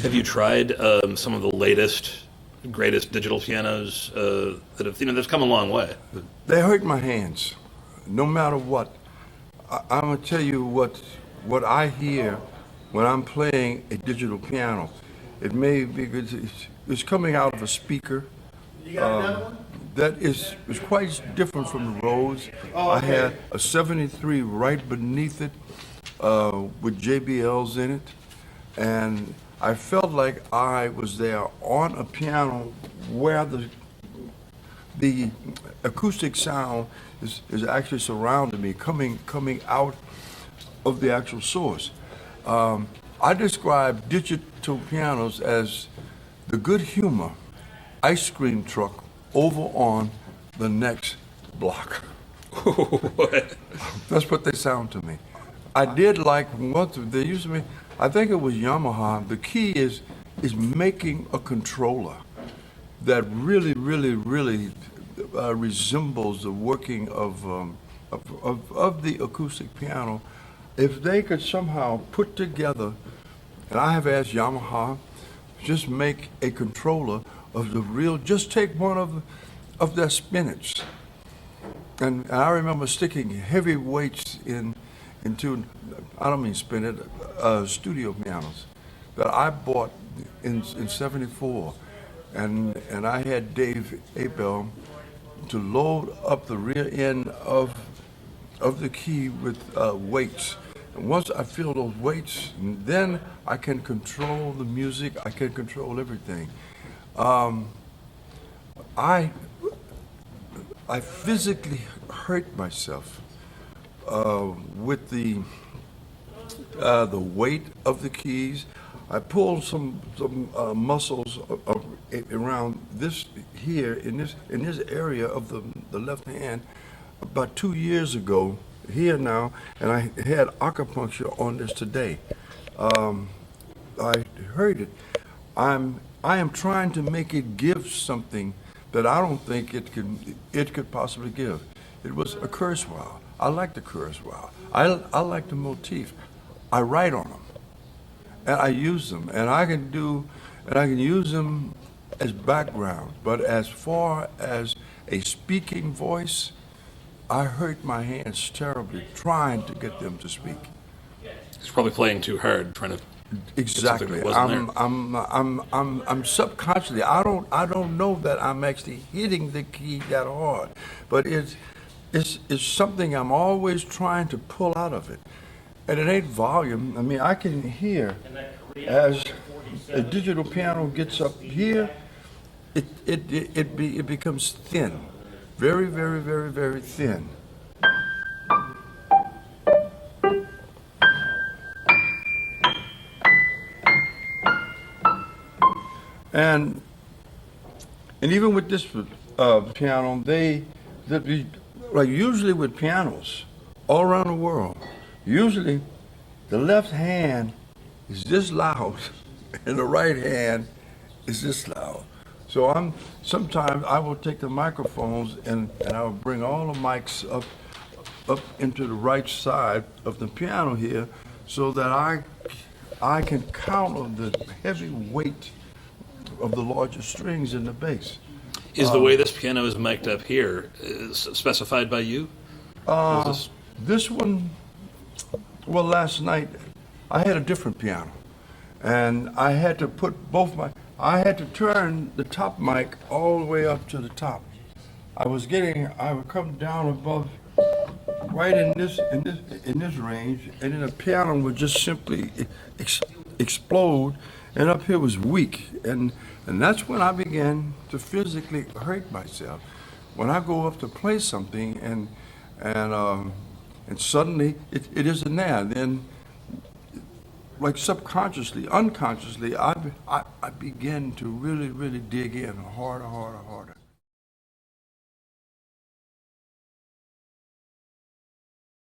Have you tried some of the latest, greatest digital pianos that have, that's come a long way? They hurt my hands, no matter what. I'm gonna tell you what I hear when I'm playing a digital piano. It may be it's coming out of a speaker. You got another one? That is quite different from the Rhodes. Oh, I okay. had a 73 right beneath it with JBLs in it, and I felt like I was there on a piano where the acoustic sound is actually surrounding me, coming out of the actual source. I describe digital pianos as the good humor ice cream truck over on the next block. That's what they sound to me. I did like what they used to be. I think it was Yamaha. The key is making a controller that really resembles the working of the acoustic piano. If they could somehow put together, and I have asked Yamaha, just make a controller of the real. Just take one of their spinach, and I remember sticking heavy weights into. I don't mean spinach, studio pianos that I bought in '74, and I had Dave Abel to load up the rear end of the key with weights. And once I feel those weights, then I can control the music. I can control everything. I physically hurt myself with the weight of the keys. I pulled some muscles around this here in this area of the left hand about 2 years ago here now, and I had acupuncture on this today. I heard it. I am trying to make it give something that I don't think it could possibly give. It was a Kurzweil. I like the Kurzweil. I like the motif. I write on them, and I use them, and I can use them as background. But as far as a speaking voice, I hurt my hands terribly trying to get them to speak. He's probably playing too hard, trying to Exactly. get something that wasn't there. I'm subconsciously. I don't know that I'm actually hitting the key that hard, but it's something I'm always trying to pull out of it, and it ain't volume. I mean, I can hear as a digital piano gets up here, it becomes thin, very thin. And even with this piano, like usually with pianos all around the world, usually the left hand is this loud and the right hand is this loud. So sometimes I will take the microphones and I will bring all the mics up into the right side of the piano here, so that I can count on the heavy weight of the larger strings in the bass. Is the way this piano is mic'd up here specified by you? This one, well, last night I had a different piano, and I had to put I had to turn the top mic all the way up to the top. I would come down above, right in this range, and then the piano would just simply explode, and up here was weak, and that's when I began to physically hurt myself. When I go up to play something, and suddenly it isn't there, then like subconsciously, unconsciously, I begin to really dig in harder.